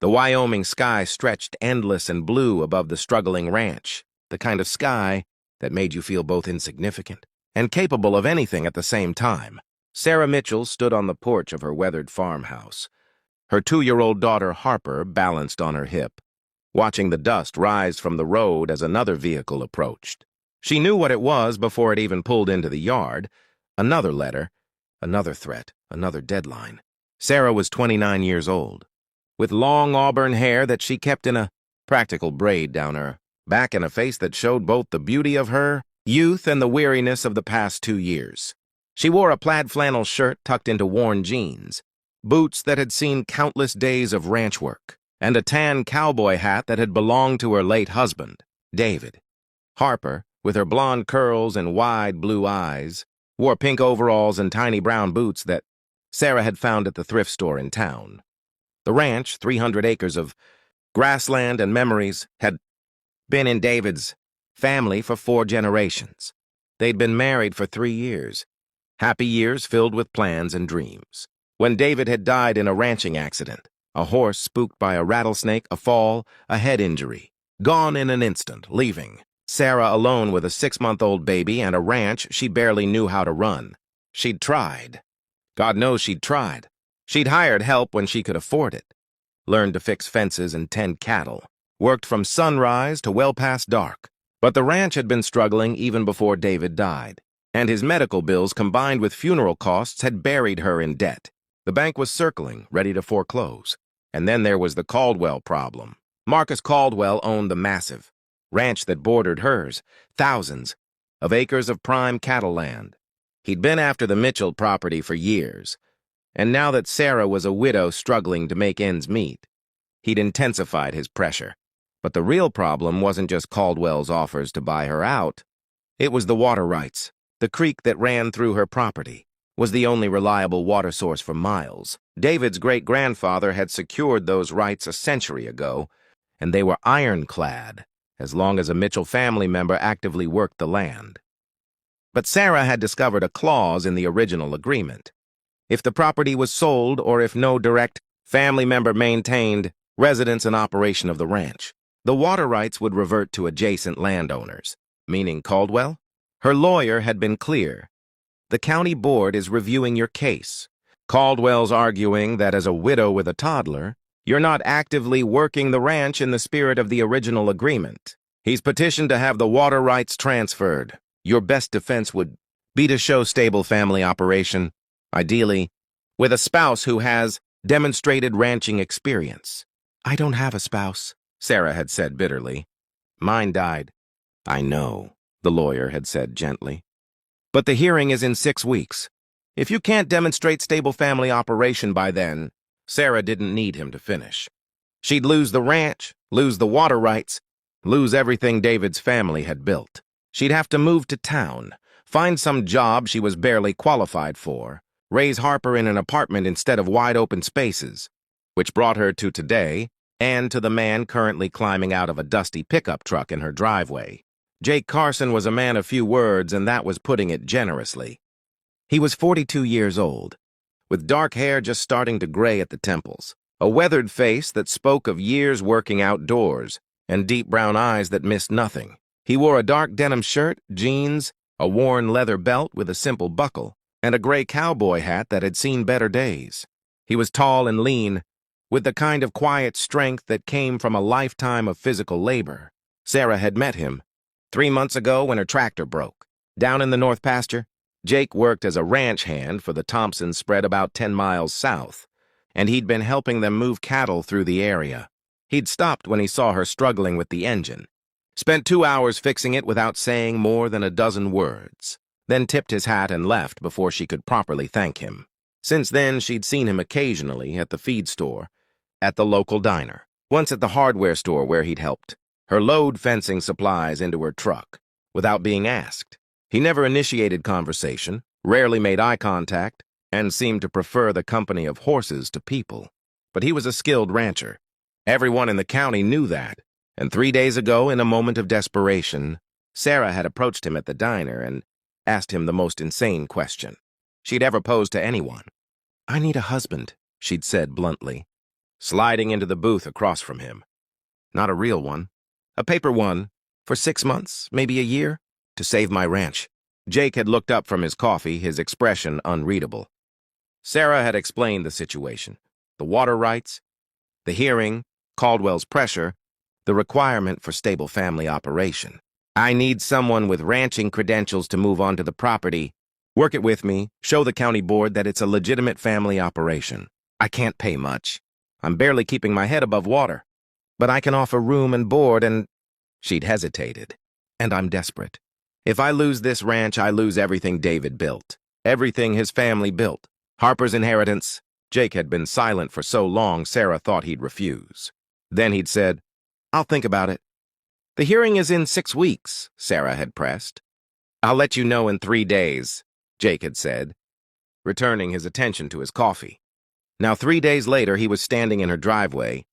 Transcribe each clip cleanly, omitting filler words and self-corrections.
The Wyoming sky stretched endless and blue above the struggling ranch, the kind of sky that made you feel both insignificant and capable of anything at the same time. Sarah Mitchell stood on the porch of her weathered farmhouse. Her 2-year-old daughter Harper balanced on her hip, watching the dust rise from the road as another vehicle approached. She knew what it was before it even pulled into the yard. Another letter, another threat, another deadline. Sarah was 29 years old, with long auburn hair that she kept in a practical braid down her back and a face that showed both the beauty of her youth and the weariness of the past 2 years. She wore a plaid flannel shirt tucked into worn jeans, boots that had seen countless days of ranch work, and a tan cowboy hat that had belonged to her late husband, David. Harper, with her blonde curls and wide blue eyes, wore pink overalls and tiny brown boots that Sarah had found at the thrift store in town. The ranch, 300 acres of grassland and memories, had been in David's family for 4 generations. They'd been married for 3 years, happy years filled with plans and dreams. When David had died in a ranching accident, a horse spooked by a rattlesnake, a fall, a head injury, gone in an instant, leaving Sarah alone with a 6-month-old baby and a ranch she barely knew how to run. She'd tried. God knows she'd tried. She'd hired help when she could afford it, learned to fix fences and tend cattle, worked from sunrise to well past dark. But the ranch had been struggling even before David died, and his medical bills combined with funeral costs had buried her in debt. The bank was circling, ready to foreclose. And then there was the Caldwell problem. Marcus Caldwell owned the massive ranch that bordered hers, thousands of acres of prime cattle land. He'd been after the Mitchell property for years, and now that Sarah was a widow struggling to make ends meet, he'd intensified his pressure. But the real problem wasn't just Caldwell's offers to buy her out. It was the water rights. The creek that ran through her property was the only reliable water source for miles. David's great-grandfather had secured those rights a century ago, and they were ironclad as long as a Mitchell family member actively worked the land. But Sarah had discovered a clause in the original agreement. If the property was sold or if no direct family member maintained residence and operation of the ranch, the water rights would revert to adjacent landowners, meaning Caldwell. Her lawyer had been clear. The county board is reviewing your case. Caldwell's arguing that as a widow with a toddler, you're not actively working the ranch in the spirit of the original agreement. He's petitioned to have the water rights transferred. Your best defense would be to show stable family operation, ideally with a spouse who has demonstrated ranching experience. I don't have a spouse, Sarah had said bitterly. Mine died. I know, the lawyer had said gently. But the hearing is in 6 weeks. If you can't demonstrate stable family operation by then, Sarah didn't need him to finish. She'd lose the ranch, lose the water rights, lose everything David's family had built. She'd have to move to town, find some job she was barely qualified for, raise Harper in an apartment instead of wide-open spaces, which brought her to today and to the man currently climbing out of a dusty pickup truck in her driveway. Jake Carson was a man of few words, and that was putting it generously. He was 42 years old, with dark hair just starting to gray at the temples, a weathered face that spoke of years working outdoors, and deep brown eyes that missed nothing. He wore a dark denim shirt, jeans, a worn leather belt with a simple buckle, and a gray cowboy hat that had seen better days. He was tall and lean, with the kind of quiet strength that came from a lifetime of physical labor. Sarah had met him 3 months ago when her tractor broke. Down in the North Pasture, Jake worked as a ranch hand for the Thompsons spread about 10 miles south, and he'd been helping them move cattle through the area. He'd stopped when he saw her struggling with the engine, spent 2 hours fixing it without saying more than a dozen words, then tipped his hat and left before she could properly thank him. Since then, she'd seen him occasionally at the feed store, at the local diner, once at the hardware store where he'd helped her load fencing supplies into her truck, without being asked. He never initiated conversation, rarely made eye contact, and seemed to prefer the company of horses to people. But he was a skilled rancher. Everyone in the county knew that, and 3 days ago, in a moment of desperation, Sarah had approached him at the diner and asked him the most insane question she'd ever posed to anyone. I need a husband, she'd said bluntly. sliding into the booth across from him. Not a real one. A paper one, for 6 months, maybe a year, to save my ranch. Jake had looked up from his coffee, his expression unreadable. Sarah had explained the situation. The water rights, the hearing, Caldwell's pressure, the requirement for stable family operation. I need someone with ranching credentials to move onto the property, work it with me, show the county board that it's a legitimate family operation. I can't pay much. I'm barely keeping my head above water. But I can offer room and board and... She'd hesitated. And I'm desperate. If I lose this ranch, I lose everything David built. Everything his family built. Harper's inheritance. Jake had been silent for so long, Sarah thought he'd refuse. Then he'd said, I'll think about it. The hearing is in 6 weeks, Sarah had pressed. I'll let you know in 3 days, Jake had said, returning his attention to his coffee. Now 3 days later, he was standing in her driveway,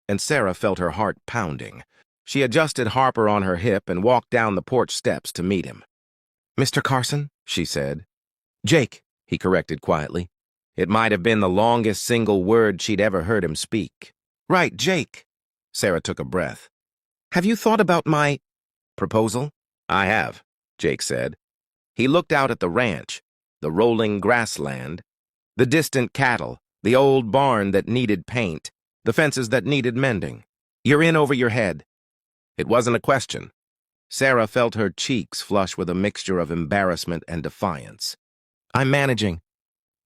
and Sarah felt her heart pounding. She adjusted Harper on her hip and walked down the porch steps to meet him. Mr. Carson, she said. Jake, he corrected quietly. It might have been the longest single word she'd ever heard him speak. Right, Jake. Sarah took a breath. Have you thought about my proposal? I have, Jake said. He looked out at the ranch, the rolling grassland, the distant cattle, the old barn that needed paint, the fences that needed mending. You're in over your head. It wasn't a question. Sarah felt her cheeks flush with a mixture of embarrassment and defiance. I'm managing.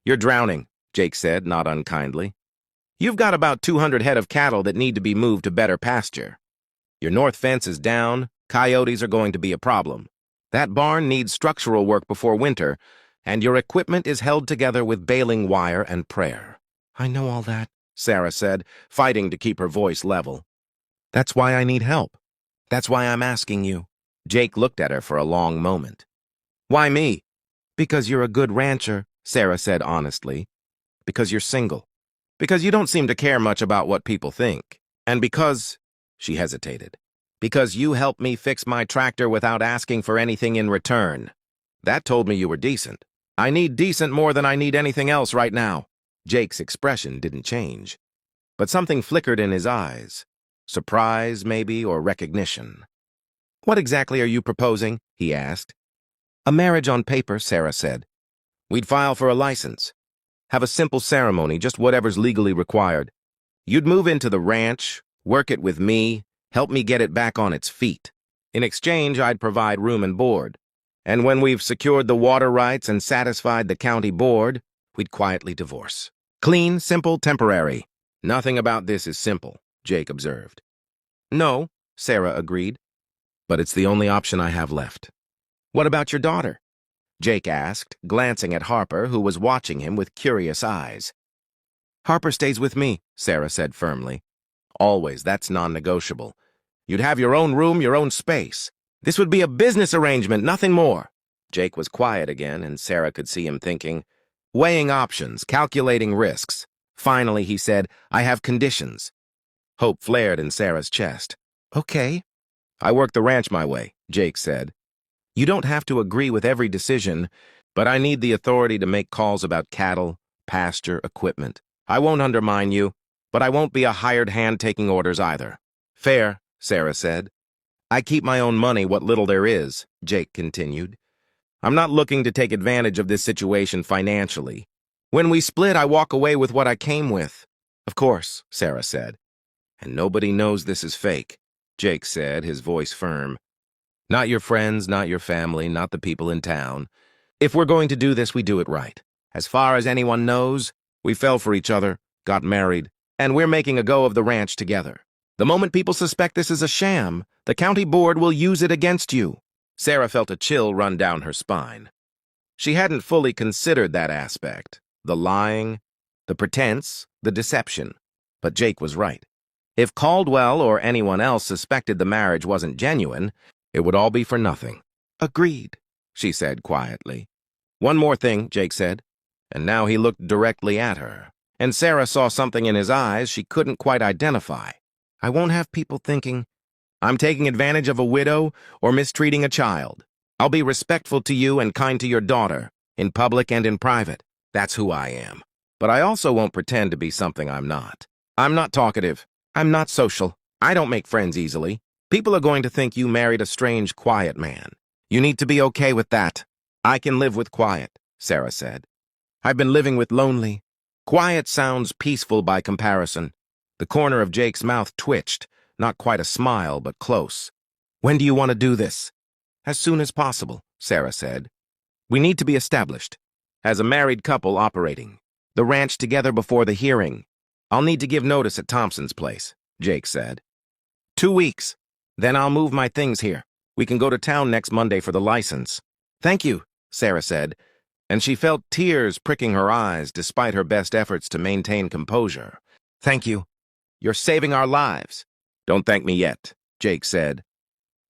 You're drowning, Jake said, not unkindly. You've got about 200 head of cattle that need to be moved to better pasture. Your north fence is down, coyotes are going to be a problem. That barn needs structural work before winter, and your equipment is held together with baling wire and prayer. I know all that, Sarah said, fighting to keep her voice level. That's why I need help. That's why I'm asking you. Jake looked at her for a long moment. Why me? Because you're a good rancher, Sarah said honestly. Because you're single. Because you don't seem to care much about what people think. And because, she hesitated, because you helped me fix my tractor without asking for anything in return. That told me you were decent. I need decent more than I need anything else right now. Jake's expression didn't change, but something flickered in his eyes. Surprise, maybe, or recognition. What exactly are you proposing? He asked. A marriage on paper, Sarah said. We'd file for a license. Have a simple ceremony, just whatever's legally required. You'd move into the ranch, work it with me, help me get it back on its feet. In exchange, I'd provide room and board. And when we've secured the water rights and satisfied the county board, we'd quietly divorce. Clean, simple, temporary. Nothing about this is simple, Jake observed. No, Sarah agreed. But it's the only option I have left. What about your daughter? Jake asked, glancing at Harper, who was watching him with curious eyes. Harper stays with me, Sarah said firmly. Always, that's non-negotiable. You'd have your own room, your own space. This would be a business arrangement, nothing more. Jake was quiet again, and Sarah could see him thinking, weighing options, calculating risks. Finally, he said, I have conditions. Hope flared in Sarah's chest. Okay. I work the ranch my way, Jake said. You don't have to agree with every decision, but I need the authority to make calls about cattle, pasture, equipment. I won't undermine you, but I won't be a hired hand taking orders either. Fair, Sarah said. I keep my own money, what little there is, Jake continued. I'm not looking to take advantage of this situation financially. When we split, I walk away with what I came with. Of course, Sarah said. And nobody knows this is fake, Jake said, his voice firm. Not your friends, not your family, not the people in town. If we're going to do this, we do it right. As far as anyone knows, we fell for each other, got married, and we're making a go of the ranch together. The moment people suspect this is a sham, the county board will use it against you. Sarah felt a chill run down her spine. She hadn't fully considered that aspect, the lying, the pretense, the deception. But Jake was right. If Caldwell or anyone else suspected the marriage wasn't genuine, it would all be for nothing. Agreed, she said quietly. One more thing, Jake said, and now he looked directly at her, and Sarah saw something in his eyes she couldn't quite identify. I won't have people thinking I'm taking advantage of a widow or mistreating a child. I'll be respectful to you and kind to your daughter, in public and in private. That's who I am. But I also won't pretend to be something I'm not. I'm not talkative. I'm not social. I don't make friends easily. People are going to think you married a strange, quiet man. You need to be okay with that. I can live with quiet, Sarah said. I've been living with lonely. Quiet sounds peaceful by comparison. The corner of Jake's mouth twitched, not quite a smile, but close. When do you want to do this? As soon as possible, Sarah said. We need to be established. As a married couple operating. The ranch together before the hearing. I'll need to give notice at Thompson's place, Jake said. 2 weeks. Then I'll move my things here. We can go to town next Monday for the license. Thank you, Sarah said, and she felt tears pricking her eyes despite her best efforts to maintain composure. Thank you. You're saving our lives. Don't thank me yet, Jake said.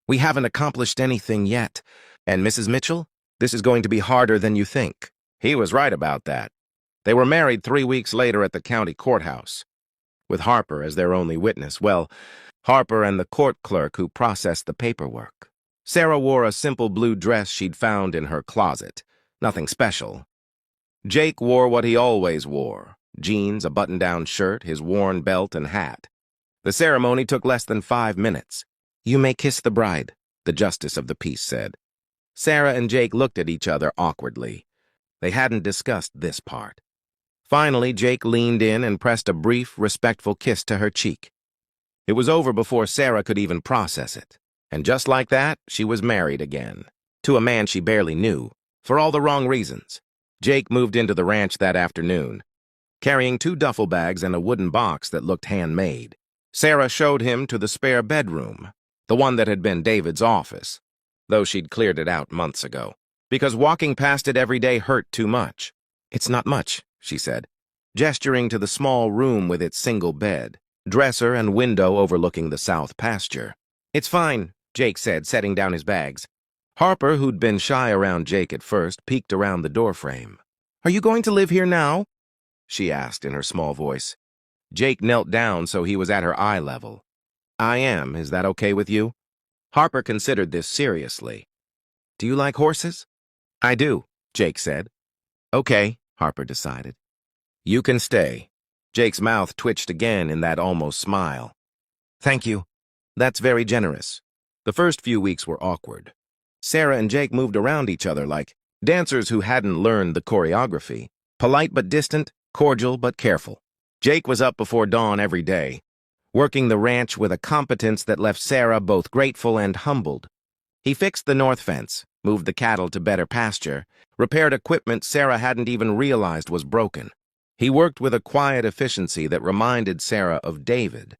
We haven't accomplished anything yet. And Mrs. Mitchell, this is going to be harder than you think. He was right about that. They were married 3 weeks later at the county courthouse, with Harper as their only witness. Well, Harper and the court clerk who processed the paperwork. Sarah wore a simple blue dress she'd found in her closet. Nothing special. Jake wore what he always wore, jeans, a button-down shirt, his worn belt and hat. The ceremony took less than 5 minutes. You may kiss the bride, the justice of the peace said. Sarah and Jake looked at each other awkwardly. They hadn't discussed this part. Finally, Jake leaned in and pressed a brief, respectful kiss to her cheek. It was over before Sarah could even process it. And just like that, she was married again. To a man she barely knew, for all the wrong reasons. Jake moved into the ranch that afternoon, carrying 2 duffel bags and a wooden box that looked handmade. Sarah showed him to the spare bedroom, the one that had been David's office, though she'd cleared it out months ago, because walking past it every day hurt too much. It's not much, she said, gesturing to the small room with its single bed, dresser and window overlooking the south pasture. It's fine, Jake said, setting down his bags. Harper, who'd been shy around Jake at first, peeked around the doorframe. Are you going to live here now? She asked in her small voice. Jake knelt down so he was at her eye level. I am. Is that okay with you? Harper considered this seriously. Do you like horses? I do, Jake said. Okay, Harper decided. You can stay. Jake's mouth twitched again in that almost smile. Thank you. That's very generous. The first few weeks were awkward. Sarah and Jake moved around each other like dancers who hadn't learned the choreography. Polite but distant, cordial but careful. Jake was up before dawn every day, working the ranch with a competence that left Sarah both grateful and humbled. He fixed the north fence, moved the cattle to better pasture, repaired equipment Sarah hadn't even realized was broken. He worked with a quiet efficiency that reminded Sarah of David.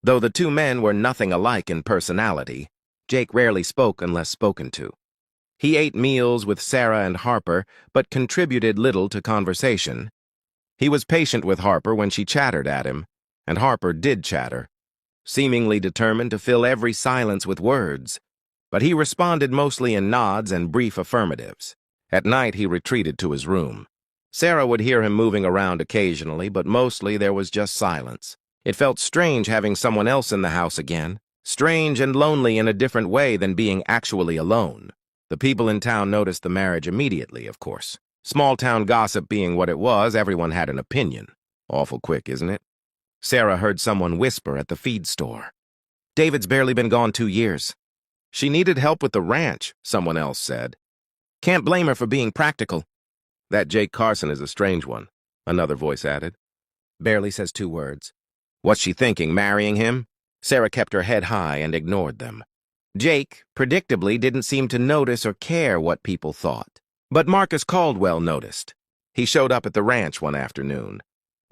Though the 2 men were nothing alike in personality, Jake rarely spoke unless spoken to. He ate meals with Sarah and Harper, but contributed little to conversation. He was patient with Harper when she chattered at him, and Harper did chatter, seemingly determined to fill every silence with words. But he responded mostly in nods and brief affirmatives. At night, he retreated to his room. Sarah would hear him moving around occasionally, but mostly there was just silence. It felt strange having someone else in the house again, strange and lonely in a different way than being actually alone. The people in town noticed the marriage immediately, of course. Small-town gossip being what it was, everyone had an opinion. Awful quick, isn't it? Sarah heard someone whisper at the feed store. David's barely been gone 2 years. She needed help with the ranch, someone else said. Can't blame her for being practical. That Jake Carson is a strange one, another voice added. Barely says 2 words. What's she thinking, marrying him? Sarah kept her head high and ignored them. Jake, predictably, didn't seem to notice or care what people thought. But Marcus Caldwell noticed. He showed up at the ranch one afternoon,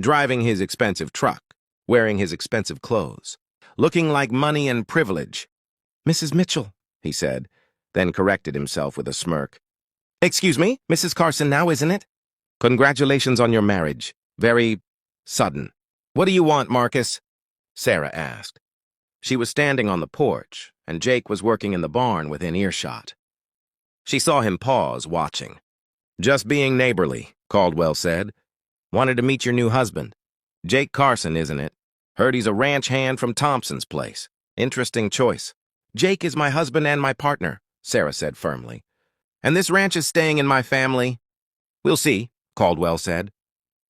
driving his expensive truck, wearing his expensive clothes, looking like money and privilege. Mrs. Mitchell, he said, then corrected himself with a smirk. Excuse me, Mrs. Carson now, isn't it? Congratulations on your marriage. Very sudden. What do you want, Marcus? Sarah asked. She was standing on the porch, and Jake was working in the barn within earshot. She saw him pause, watching. Just being neighborly, Caldwell said. Wanted to meet your new husband. Jake Carson, isn't it? Heard he's a ranch hand from Thompson's place. Interesting choice. Jake is my husband and my partner, Sarah said firmly. And this ranch is staying in my family. We'll see, Caldwell said.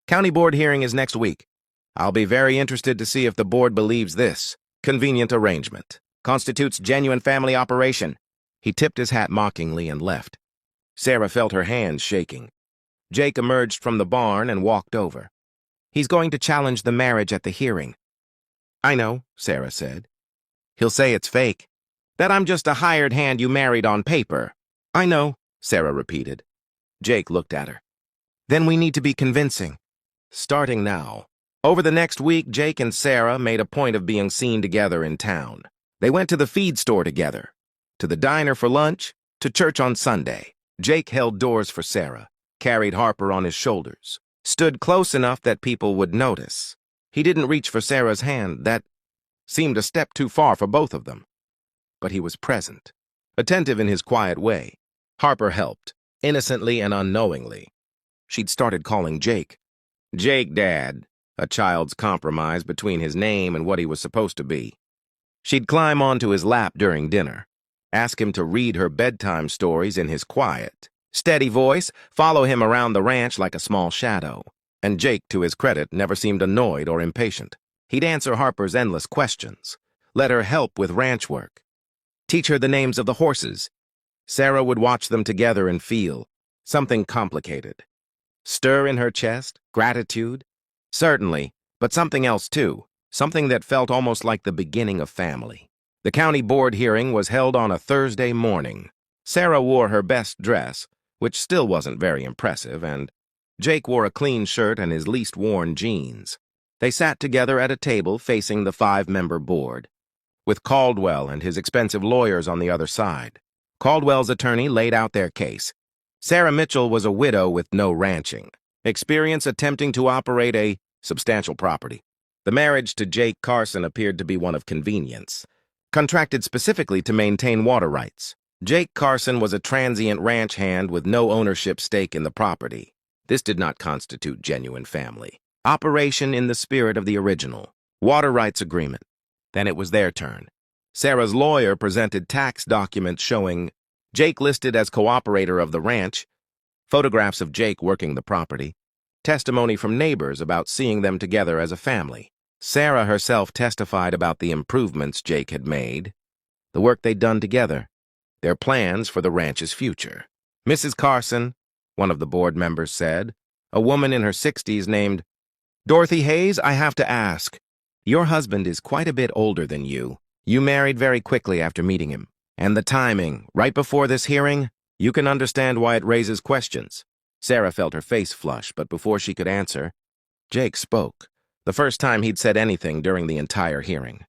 County board hearing is next week. I'll be very interested to see if the board believes this convenient arrangement constitutes genuine family operation. He tipped his hat mockingly and left. Sarah felt her hands shaking. Jake emerged from the barn and walked over. He's going to challenge the marriage at the hearing. I know, Sarah said. He'll say it's fake. That I'm just a hired hand you married on paper. I know, Sarah repeated. Jake looked at her. Then we need to be convincing. Starting now. Over the next week, Jake and Sarah made a point of being seen together in town. They went to the feed store together, to the diner for lunch, to church on Sunday. Jake held doors for Sarah, carried Harper on his shoulders, stood close enough that people would notice. He didn't reach for Sarah's hand. That seemed a step too far for both of them. But he was present, attentive in his quiet way. Harper helped, innocently and unknowingly. She'd started calling Jake. Jake, Dad, a child's compromise between his name and what he was supposed to be. She'd climb onto his lap during dinner, ask him to read her bedtime stories in his quiet, steady voice, follow him around the ranch like a small shadow. And Jake, to his credit, never seemed annoyed or impatient. He'd answer Harper's endless questions, let her help with ranch work, teach her the names of the horses. Sarah would watch them together and feel something complicated. Stir in her chest, gratitude? Certainly, but something else too, something that felt almost like the beginning of family. The county board hearing was held on a Thursday morning. Sarah wore her best dress, which still wasn't very impressive, and Jake wore a clean shirt and his least worn jeans. They sat together at a table facing the 5-member board, with Caldwell and his expensive lawyers on the other side. Caldwell's attorney laid out their case. Sarah Mitchell was a widow with no ranching, experience attempting to operate a substantial property. The marriage to Jake Carson appeared to be one of convenience, contracted specifically to maintain water rights. Jake Carson was a transient ranch hand with no ownership stake in the property. This did not constitute genuine family. Operation in the spirit of the original. Water rights agreement. Then it was their turn. Sarah's lawyer presented tax documents showing Jake listed as cooperator of the ranch, photographs of Jake working the property, testimony from neighbors about seeing them together as a family. Sarah herself testified about the improvements Jake had made, the work they'd done together, their plans for the ranch's future. Mrs. Carson, one of the board members said, a woman in her 60s named Dorothy Hayes, I have to ask, your husband is quite a bit older than you. You married very quickly after meeting him. And the timing, right before this hearing, you can understand why it raises questions. Sarah felt her face flush, but before she could answer, Jake spoke, the first time he'd said anything during the entire hearing.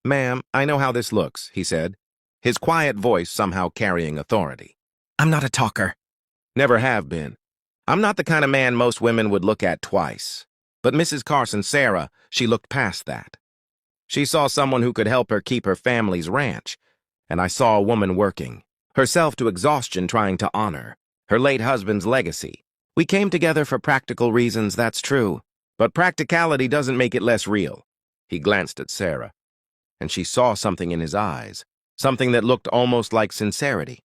Ma'am, I know how this looks, he said, his quiet voice somehow carrying authority. I'm not a talker. Never have been. I'm not the kind of man most women would look at twice. But Mrs. Carson, Sarah, she looked past that. She saw someone who could help her keep her family's ranch, and I saw a woman working, herself to exhaustion trying to honor her late husband's legacy. We came together for practical reasons, that's true, but practicality doesn't make it less real. He glanced at Sarah, and she saw something in his eyes, something that looked almost like sincerity.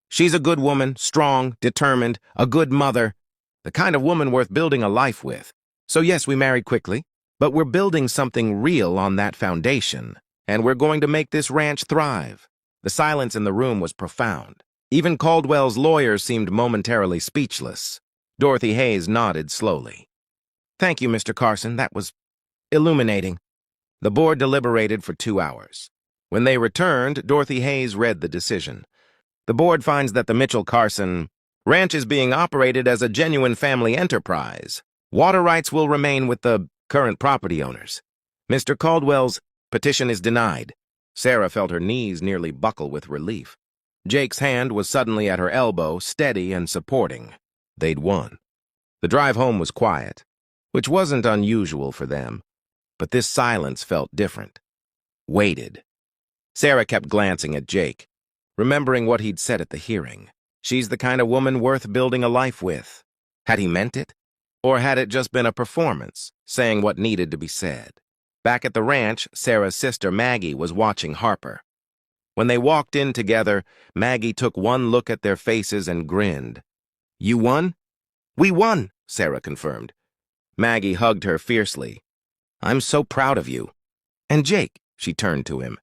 She's a good woman, strong, determined, a good mother, the kind of woman worth building a life with. So yes, we married quickly, but we're building something real on that foundation, and we're going to make this ranch thrive. The silence in the room was profound. Even Caldwell's lawyers seemed momentarily speechless. Dorothy Hayes nodded slowly. Thank you, Mr. Carson. That was illuminating. The board deliberated for 2 hours. When they returned, Dorothy Hayes read the decision. The board finds that the Mitchell-Carson ranch is being operated as a genuine family enterprise. Water rights will remain with the current property owners. Mr. Caldwell's petition is denied. Sarah felt her knees nearly buckle with relief. Jake's hand was suddenly at her elbow, steady and supporting. They'd won. The drive home was quiet, which wasn't unusual for them, but this silence felt different. Weighted. Sarah kept glancing at Jake, remembering what he'd said at the hearing. She's the kind of woman worth building a life with. Had he meant it? Or had it just been a performance, saying what needed to be said? Back at the ranch, Sarah's sister Maggie was watching Harper. When they walked in together, Maggie took one look at their faces and grinned. You won? We won, Sarah confirmed. Maggie hugged her fiercely. I'm so proud of you. And Jake, she turned to him.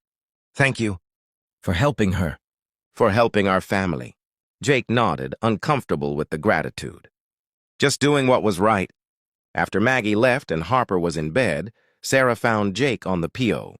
Thank you. For helping her. For helping our family. Jake nodded, uncomfortable with the gratitude. Just doing what was right. After Maggie left and Harper was in bed, Sarah found Jake on the PO.